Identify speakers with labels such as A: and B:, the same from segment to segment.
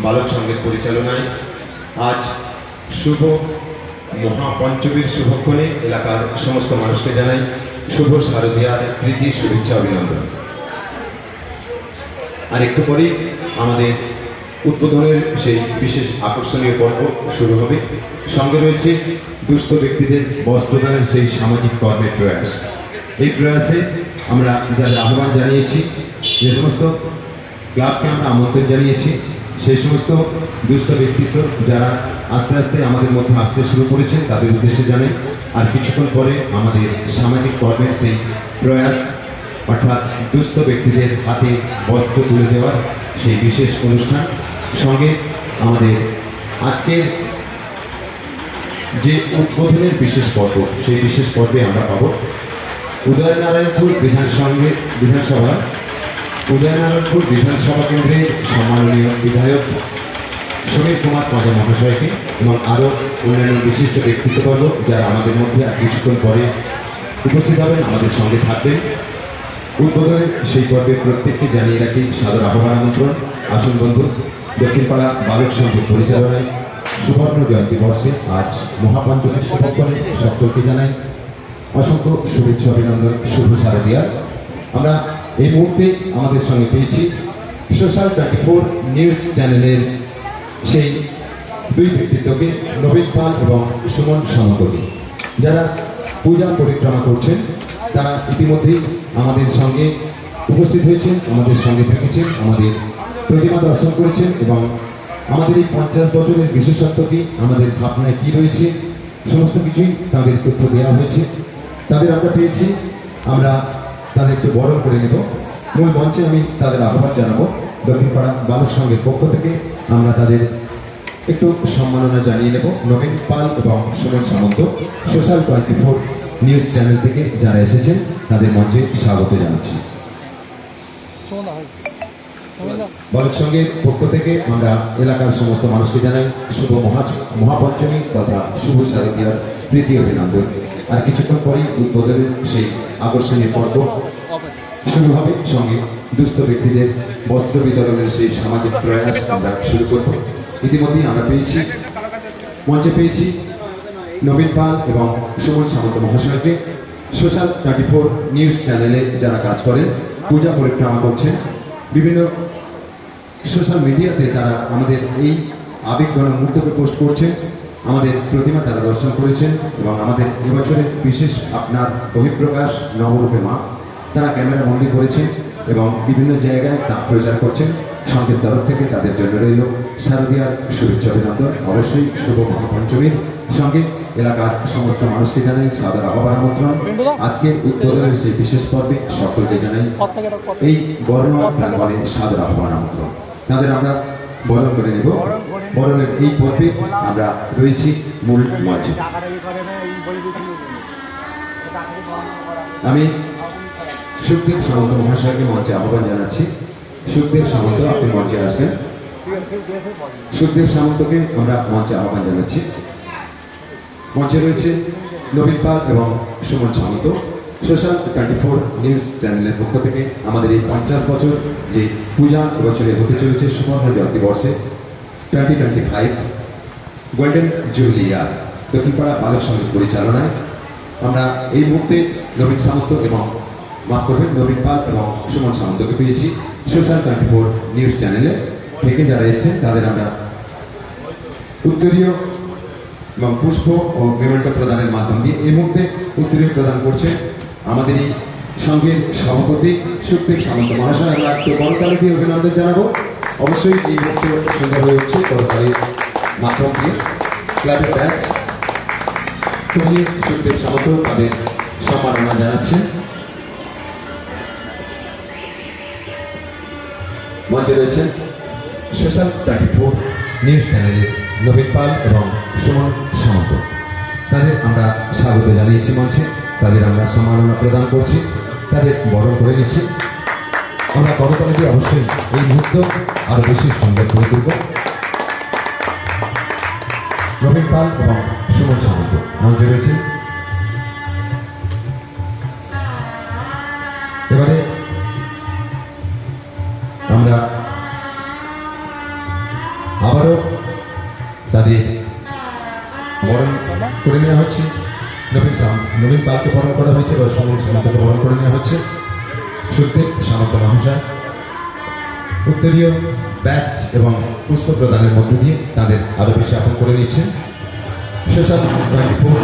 A: বালক সংঘের পরিচালনায় আজ শুভ মহাপঞ্চমীর শুভক্ষণে এলাকার সমস্ত মানুষকে জানাই শুভ শারদীয়ার প্রীতি শুভেচ্ছা অভিনন্দন। আর একটু পরেই আমাদের উদ্বোধনের সেই বিশেষ আকর্ষণীয় পর্ব শুরু হবে। সঙ্গে রয়েছে দুস্থ ব্যক্তিদের বস্ত্রদানের সেই সামাজিক কর্মের প্রয়াস। এই প্রয়াসে আমরা যাদের আহ্বান জানিয়েছি, যে সমস্ত ক্লাবকে আমরা আমন্ত্রণ জানিয়েছি, সেই সমস্ত দুস্থ ব্যক্তিত্ব যারা আস্তে আস্তে আমাদের মধ্যে আসতে শুরু করেছেন তাদের উদ্দেশ্যে জানাই। আর কিছুক্ষণ পরে আমাদের সামাজিক কর্মের সেই প্রয়াস, অর্থাৎ দুস্থ ব্যক্তিদের হাতে বস্ত্র তুলে দেওয়ার সেই বিশেষ অনুষ্ঠান। সঙ্গে আমাদের আজকের যে উদ্বোধনের বিশেষ পর্ব, সেই বিশেষ পর্বে আমরা পাব উদয়নারায়ণপুর বিধানসভা কেন্দ্রের সম্মাননীয় বিধায়ক সমীর কুমার পাঁজা মহাশয়কে এবং আরও অন্যান্য বিশিষ্ট ব্যক্তিত্ববর্গ যারা আমাদের মধ্যে আর কিছুক্ষণ পরে উপস্থিত হবেন, আমাদের সঙ্গে থাকবেন। উদ্বোধনের সেই পর্বে প্রত্যেককে জানিয়ে রাখি সাদর আহ্বান আমন্ত্রণ। আসুন বন্ধু, দক্ষিণপাড়া বালক সংঘের পরিচালনায় সুবর্ণ জয়ন্তী বর্ষে আজ মহাপঞ্চমীর শুভক্ষণে সকলকে জানাই অসংখ্য শুভেচ্ছা অভিনন্দন, শুভ শারদীয়া। আমরা এই মুহূর্তে আমাদের সঙ্গে পেয়েছি সোশ্যাল 24 নিউজ চ্যানেলের সেই দুই ব্যক্তিত্বকে, নবীন পাল এবং সুমন সামন্তকে, যারা পূজা পরিক্রমা করছেন। তারা ইতিমধ্যেই আমাদের সঙ্গে উপস্থিত হয়েছেন, আমাদের সঙ্গে থেকেছেন, আমাদের প্রতিমা দর্শন করেছেন এবং আমাদের এই 50 বছরের বিশেষত্ব কি, আমাদের ভাবনায় কি রয়েছে, সমস্ত কিছুই তাদের তথ্য দেওয়া হয়েছে। তাদের আমরা পেয়েছি, আমরা তাদের একটু বরণ করে নেব। মূল মঞ্চে আমি তাদের আহ্বান জানাবো। দক্ষিণপাড়া বালক সংঘের পক্ষ থেকে আমরা তাদের একটু সম্মাননা জানিয়ে নেব। নবীন পাল এবং সুমন সামন্ত সোশ্যাল 24 নিউজ চ্যানেল থেকে যারা এসেছেন তাদের মঞ্চে স্বাগত জানাচ্ছি। বালক সংঘের পক্ষ থেকে আমরা এলাকার সমস্ত মানুষকে জানাই শুভ মহাপঞ্চমী তথা শুভ শারদীয়ার প্রীতি অভিনন্দন। আর কিছুক্ষণ পরেই উদ্বোধনের সেই আকর্ষণীয় পর্ব শুরু হবে। সঙ্গে দুস্থ ব্যক্তিদের বস্ত্র বিতরণের সেই সামাজিক প্রয়াস আমরা শুরু করব। ইতিমধ্যেই আমরা মঞ্চে পেয়েছি নবীন পাল এবং সুমন সামন্ত মহাশয়কে। সোশ্যাল 24 নিউজ চ্যানেলে যারা কাজ করেন, পূজা পরিক্রমা করছেন, বিভিন্ন সোশ্যাল মিডিয়াতে তারা আমাদের এই আবেগঘন মুহূর্তকে পোস্ট করছেন, আমাদের প্রতিমা তারা দর্শন করেছেন এবং আমাদের এবছরের বিশেষ আপনার বহিঃপ্রকাশ নবরূপে মা তারা ক্যামেরা বন্দী করেছেন এবং বিভিন্ন জায়গায় তা প্রচার করছেন। সংঘের তরফ থেকে তাদের জন্য রইল শারদীয়ার শুভেচ্ছা অভিনন্দন। অবশ্যই শুভ মহাপঞ্চমীর সঙ্গে এলাকার সমস্ত মানুষকে জানাই সাদর আহ্বান আমন্ত্রণ। আজকের উদ্বোধনের সেই বিশেষ পর্বে সকলকে জানাই এই বর্ণালী সাদর আহ্বান আমন্ত্রণ। তাদের আমরা বরণ করে নেব। বরণের এই পর্বে আমরা রয়েছি মূল মঞ্চে। আমি সুখদেব সামন্ত মহাশয়কে মঞ্চে আহ্বান জানাচ্ছি। সুখদেব সামন্ত, আপনি মঞ্চে আসবেন। সুখদেব সামন্তকে আমরা মঞ্চে আহ্বান জানাচ্ছি। মঞ্চে রয়েছে নবীন পাল এবং সুমন সামন্ত। সোশ্যাল 24 নিউজ চ্যানেলের পক্ষ থেকে আমাদের এই 50 বছর যে পূজা এবছরে হতে চলেছে সুবর্ণ জয়ন্তী বর্ষে 2025 গোল্ডেন জুবিলি ইয়ার, দক্ষিণপাড়া বালক সংঘের পরিচালনায় আমরা এই মুহূর্তে নবীন সামন্ত এবং নবীন পাল এবং সুমন সামন্তকে পেয়েছি। সোশ্যাল 24 নিউজ চ্যানেলে থেকে যারা এসেছেন তাদের আমরা উত্তরীয় এবং পুষ্প ও মেমেন্টো প্রদানের মাধ্যম দিয়ে এই মুহূর্তে উত্তরীয় প্রদান করছে আমাদের এই সংঘের সভাপতি সুখদেব সামন্ত মহাশয়। আমরা একটু করতালি দিয়ে অভিনন্দন জানাবো। অবশ্যই এই মুহূর্তে সুন্দর হয়ে উঠছে করতালির মাধ্যম দিয়ে। ক্লাবের ব্যাচ তুমি সুখদেব সামন্ত তাদের সম্মাননা জানাচ্ছেন। মঞ্চে রয়েছেন সোশ্যাল 24 নিউজ চ্যানেলের নবীন পাল এবং সুমন সামন্ত। তাদের আমরা স্বাগত জানিয়েছি মঞ্চে, তাদের আমরা সম্মাননা প্রদান করছি, তাদের বরণ করে নিচ্ছি। আমরা করতালি দিয়ে অবশ্যই এই মুহূর্ত আরো বেশি সুন্দর করে তুলব। নবীন পাল এবং সুমন সামন্ত মঞ্চে রয়েছে। এবারে আমরা আবারও তাদের বরণ করে নেওয়া হচ্ছে। নবীন পালকে বরণ করা হয়েছে বা সমন সামন্তকে বরণ করে নেওয়া হচ্ছে। সুখদেব সামন্ত মহাশয় উত্তরীয় ব্যাচ এবং পুষ্প প্রদানের মধ্য দিয়ে তাদের আরো বেশি আপন করে নিচ্ছেন। সোশ্যাল 24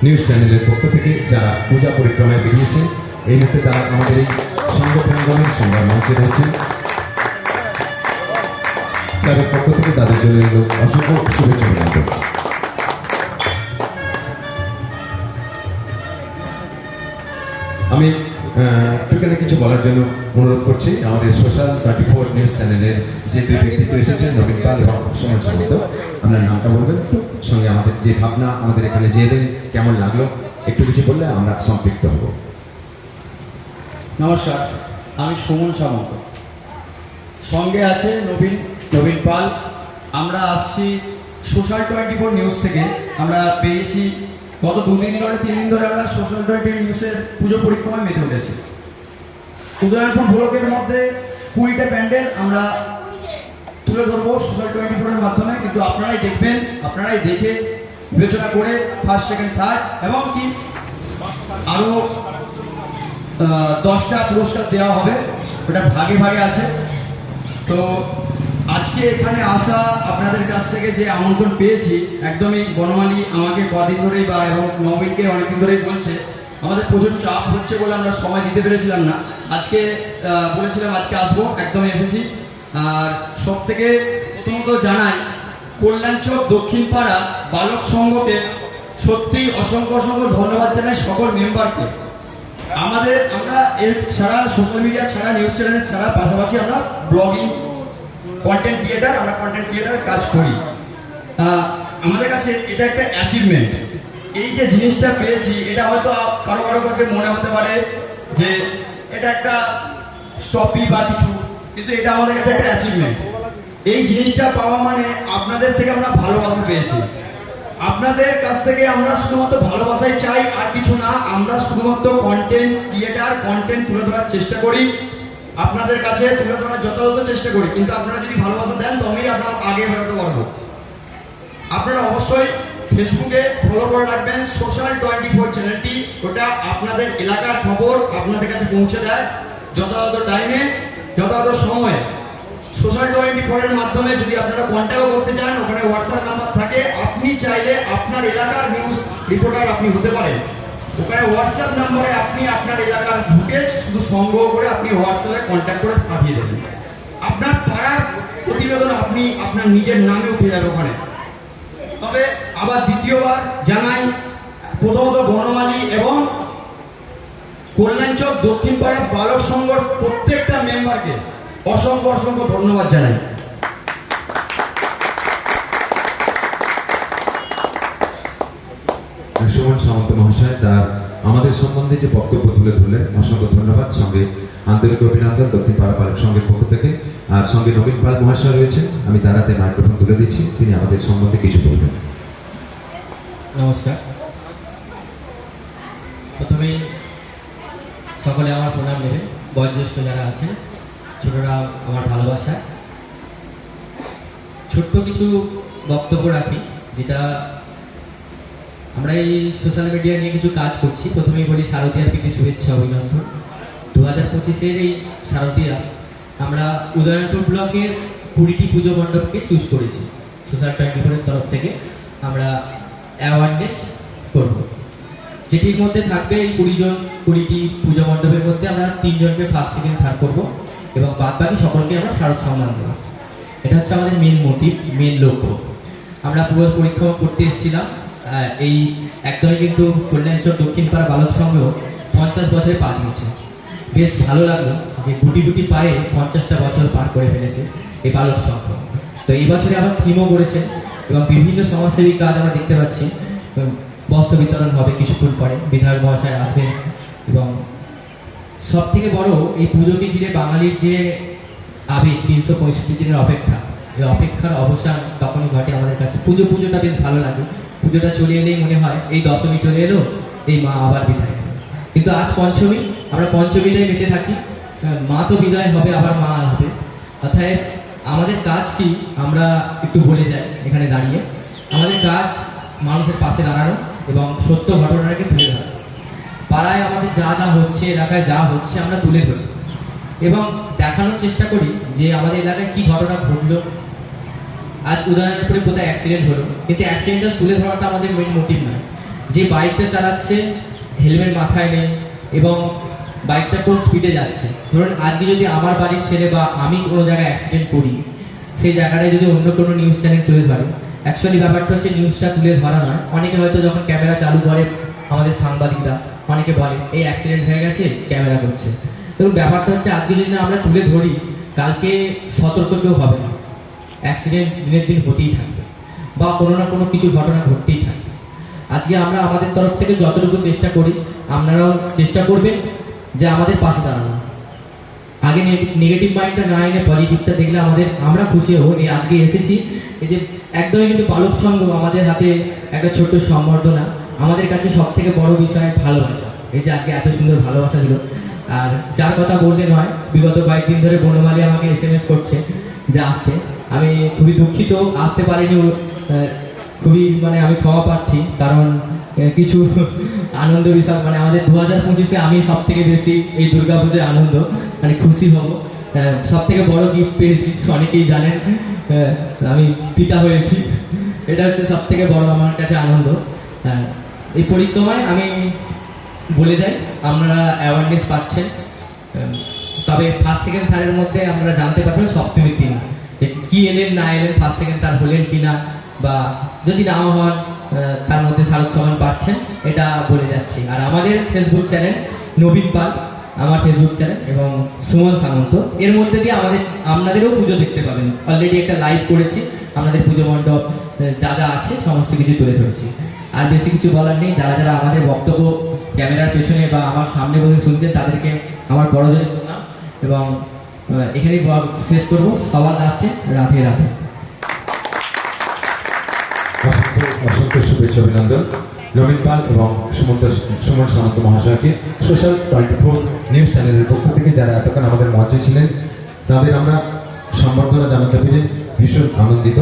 A: নিউজ চ্যানেলের পক্ষ থেকে যারা পূজা পরিক্রমায় বেরিয়েছেন, এই মুহূর্তে তারা আমাদের এই সংঘ প্রাঙ্গণের সংবাদ মঞ্চে রয়েছেন। তাদের পক্ষ থেকে তাদের জন্য অসংখ্য শুভেচ্ছা জানাতে আমি টুকানে কিছু বলার জন্য অনুরোধ করছি। আমাদের সোশ্যাল 24 নিউজ চ্যানেলের যে দুই ব্যক্তিত্ব এসেছেন, নবীন পাল এবং সুমন সামন্ত, আপনার নামটা বলবেন, সঙ্গে আমাদের যে ভাবনা, আমাদের এখানে যে এলেন, কেমন লাগলো একটু কিছু বললে আমরা সম্পৃক্ত হব।
B: নমস্কার, আমি সুমন সামন্ত, সঙ্গে আছে নবীন পাল। আমরা আসছি সোশ্যাল 24 নিউজ থেকে। আমরা পেয়েছি গত 2 দিন ধরে 3 দিন ধরে আমরা সোশ্যাল 24 নিউজের পুজো পরিক্রমায় মেতে উঠেছি। উদয়নপুর ব্লকের মধ্যে 20টা প্যান্ডেল আমরা তুলে ধরবো সোশ্যাল 24-এর মাধ্যমে, কিন্তু আপনারাই দেখবেন, আপনারাই দেখে বিবেচনা করে ফার্স্ট, সেকেন্ড, থার্ড এবং কি আরও 10টা পুরস্কার দেওয়া হবে, ওটা ভাগে ভাগে আছে। তো আজকে এখানে আসা আপনাদের কাছ থেকে যে আমন্ত্রণ পেয়েছি, একদমই বনমালী আমাকে কদিন ধরেই বা এবং নবীনকে অনেকদিন ধরেই বলছে, আমাদের প্রচুর চাপ হচ্ছে বলে আমরা সময় দিতে পেরেছিলাম না। আজকে বলেছিলাম আজকে আসবো, একদমই এসেছি। আর সব থেকে প্রথমত জানাই কল্যাণচক দক্ষিণ পাড়া বালক সংঘকে সত্যি অসংখ্য ধন্যবাদ জানাই সকল মেম্বারকে। আমরা এর ছাড়া সোশ্যাল মিডিয়া ছাড়া, নিউজ চ্যানেল ছাড়া, পাশাপাশি আমরা ব্লগিং কন্টেন্ট ক্রিয়েটার কাজ করি। আমাদের কাছে এটা একটা অ্যাচিভমেন্ট। এই যে জিনিসটা পেয়েছি, এটা হয়তো কারো কাছে মনে হতে পারে যে এটা একটা স্টপি বা কিছু, কিন্তু এটা আমাদের কাছে একটা অ্যাচিভমেন্ট। এই জিনিসটা পাওয়া মানে আপনাদের থেকে আমরা ভালোবাসা পেয়েছি। আপনাদের কাছ থেকে আমরা শুধুমাত্র ভালোবাসাই চাই, আর কিছু না। আমরা শুধুমাত্র কন্টেন্ট ক্রিয়েটার, কন্টেন্ট তুলে ধরার চেষ্টা করি, আপনাদের কাছে তুলে ধরার যথাযথ চেষ্টা করি, কিন্তু আপনারা যদি ভালোবাসা দেন তবেই আমরা আগে বেরোতে পারবো। আপনারা অবশ্যই ফেসবুকে ফলো করে রাখবেন সোশ্যাল 24 চ্যানেলটি। ওটা আপনাদের এলাকার খবর আপনাদের কাছে পৌঁছে দেয় যথাযথ টাইমে, যথাযথ সময়ে। সোশ্যাল 24-এর মাধ্যমে যদি আপনারা কন্ট্যাক্ট করতে চান, ওখানে হোয়াটসঅ্যাপ নাম্বার থাকে। আপনি চাইলে আপনার এলাকার নিউজ রিপোর্টার আপনি হতে পারেন। ওখানে হোয়াটসঅ্যাপ নাম্বারে আপনি আপনার এলাকার ফুটেজ শুধু সংগ্রহ করে আপনি হোয়াটসঅ্যাপে কন্ট্যাক্ট করে পাঠিয়ে দেবেন। আপনার পাড়ার প্রতিবেদন আপনি আপনার নিজের নামে উঠে যাবে ওখানে। তবে আবার দ্বিতীয়বার জানাই, প্রথমত বনমালী এবং কল্যাণচক দক্ষিণ পাড়া বালক সংঘর প্রত্যেকটা মেম্বারকে অসংখ্য ধন্যবাদ জানাই।
A: সুমন সামন্ত মহাশয় তার আমাদের সম্বন্ধে যে বক্তব্য তুলে ধরলেন, অসংখ্য ধন্যবাদ। সঙ্গে আন্তরিক অভিনন্দন দক্ষিণ পাড়া বালক সংঘের পক্ষ থেকে। আর সঙ্গে নবীন পাল মহাশয় রয়েছেন, আমি তার হাতে মাইক্রোফোন তুলে দিচ্ছি, তিনি আমাদের সম্বন্ধে কিছু বলবেন।
C: নমস্কার, প্রথমেই সকলে আমার প্রণাম নেবেন। বয়োজ্যেষ্ঠ যারা আছেন, ছোটরা আমার ভালোবাসা। ছোট্ট কিছু বক্তব্য রাখি, যেটা আমরা এই সোশ্যাল মিডিয়া নিয়ে কিছু কাজ করছি। প্রথমেই বলি শারদীয়ার প্রীতি শুভেচ্ছা অভিনন্দন। 2025-এর এই শারদীয়া আমরা উদয়নপুর ব্লকের 20টি পুজো মণ্ডপকে চুজ করেছি। সোশ্যাল 24-এর তরফ থেকে আমরা অ্যাওয়ারনেস করব, যেটির মধ্যে থাকবে এই 20টি পুজো মণ্ডপের মধ্যে আমরা 3 জনকে ফার্স্ট, সেকেন্ড, থার্ড করবো এবং বাদ বাকি সকলকে আমরা শারদ সম্মান দেবো। এটা হচ্ছে আমাদের মেন মোটিভ, মেন লক্ষ্য। আমরা পুরো পরীক্ষা করতে এসেছিলাম। এই একদমই কিন্তু কল্যাণচক দক্ষিণ পাড়া বালক সংঘ 50 বছরে পা দিয়েছে। বেশ ভালো লাগলো যে গুটি পায়ে 50টা বছর পার করে ফেলেছে এই বালক সংঘ। তো এই বছরে আবার থিমও করেছেন এবং বিভিন্ন সমাজসেবী কাজ আমরা দেখতে পাচ্ছি। বস্ত্র বিতরণ হবে কিছুক্ষণ পরে, বিধায়ক মহাশয় আসবেন। এবং সব থেকে বড়, এই পুজোকে ঘিরে বাঙালির যে আবেগ, 365 দিনের অপেক্ষা, এই অপেক্ষার অবসান তখনই ঘটে আমাদের কাছে। পুজোটা বেশ ভালো লাগে। পুজোটা চলে এলেই মনে হয় এই দশমী চলে এলো, এই মা আবার বিদায়। কিন্তু আজ পঞ্চমী, আমরা পঞ্চমীটাই মেতে থাকি। মা তো বিদায় হবে, আবার মা আসবে। অর্থাৎ আমাদের কাজ কি আমরা একটু বলে যাই এখানে দাঁড়িয়ে। আমাদের কাজ মানুষের পাশে দাঁড়ানো এবং সত্য ঘটনাটাকে তুলে ধরা। পাড়ায় আমাদের যা যা হচ্ছে, এলাকায় যা হচ্ছে আমরা তুলে ধরি এবং দেখানোর চেষ্টা করি যে আমাদের এলাকায় কি ঘটনা ঘটলো। আজ উদাহরণের উপরে কোথায় অ্যাক্সিডেন্ট হলো, কিন্তু অ্যাক্সিডেন্টটা তুলে ধরাটা আমাদের মেন মোটিভ নয়। যে বাইকটা চালাচ্ছে হেলমেট মাথায় নেই এবং বাইকটা কোন স্পিডে যাচ্ছে। ধরুন আজকে যদি আমার বাড়ির ছেলে বা আমি কোনো জায়গায় অ্যাক্সিডেন্ট করি, সেই জায়গাটায় যদি অন্য কোনো নিউজ চ্যানেল তুলে ধরে, অ্যাকচুয়ালি ব্যাপারটা হচ্ছে নিউজটা তুলে ধরা নয়। অনেকে হয়তো যখন ক্যামেরা চালু করে আমাদের সাংবাদিকরা অনেকে বলে এই অ্যাক্সিডেন্ট হয়ে গেছে ক্যামেরা করছে। এবং ব্যাপারটা হচ্ছে আজকে যদি না আমরা তুলে ধরি, কালকে সতর্ক কেউ হবে না। অ্যাক্সিডেন্ট দিনের দিন হতেই থাকবে বা কোনো না কোনো কিছু ঘটনা ঘটতেই থাকবে। আজকে আমরা আমাদের তরফ থেকে যতটুকু চেষ্টা করি, আপনারাও চেষ্টা করবেন যে আমাদের পাশে দাঁড়ানো। আগে নেগেটিভ মাইন্ডটা না এনে পজিটিভটা দেখলে আমরা খুশি হব। এই আজকে এসেছি, এই যে একদমই কিন্তু বালক সংঘ আমাদের হাতে একটা ছোট্ট সম্বর্ধনা। আমাদের কাছে সব থেকে বড় বিষয় ভালোবাসা। এই যে আজকে এত সুন্দর ভালোবাসা দিল। আর যার কথা বললে নয়, বিগত কয়েকদিন ধরে বনমালী আমাকে SMS করছে যে আসতে। আমি খুবই দুঃখিত আসতে পারিনি, খুবই আমি ক্ষমা প্রার্থী। কারণ কিছু আনন্দ বিষয় আমাদের 2025-এ আমি সব থেকে বেশি এই দুর্গাপুজোর আনন্দ খুশি হব। সব থেকে বড় গিফট পেয়েছি, অনেকেই জানেন আমি পিতা হয়েছি। এটা হচ্ছে সব থেকে বড় আমার কাছে আনন্দ। এই পরিক্রমায় আমি বলে যাই আপনারা অ্যাওয়ারনেস পাচ্ছেন, তবে ফার্স্ট সেকেন্ড থার্ডের মধ্যে আপনারা জানতে পারবেন সপ্তমীর দিন যে কি এলেন না এলেন, ফার্স্ট সেকেন্ড থার্ড হলেন কিনা, বা যদি না হন তার মধ্যে শারদ সম্মান পাচ্ছেন, এটা বলে যাচ্ছি। আর আমাদের ফেসবুক চ্যানেল নবীন পাল, আমার ফেসবুক চ্যানেল, এবং সুমন সামন্ত, এর মধ্যে দিয়ে আপনাদেরও পুজো দেখতে পাবেন। অলরেডি একটা লাইভ করেছি, আপনাদের পুজো মণ্ডপ যা যা আছে সমস্ত কিছু তুলে ধরেছি। আর বেশি কিছু বলার নেই। যারা যারা আমাদের বক্তব্য ক্যামেরার পেছনে বা আমার সামনে বসে শুনছেন তাদেরকে আমার বড়জোরে প্রণাম এবং এখানেই শেষ করবো। সবার লাস্টে রাধে রাধে।
A: অসংখ্য শুভেচ্ছা অভিনন্দন নবীন পাল এবং সুমন সামন্ত মহাশয়কে সোশ্যাল 24 নিউজ চ্যানেলের পক্ষ থেকে, যারা এতক্ষণ আমাদের মঞ্চে ছিলেন তাদের আমরা সম্বর্ধনা জানাতে পেরে ভীষণ আনন্দিত।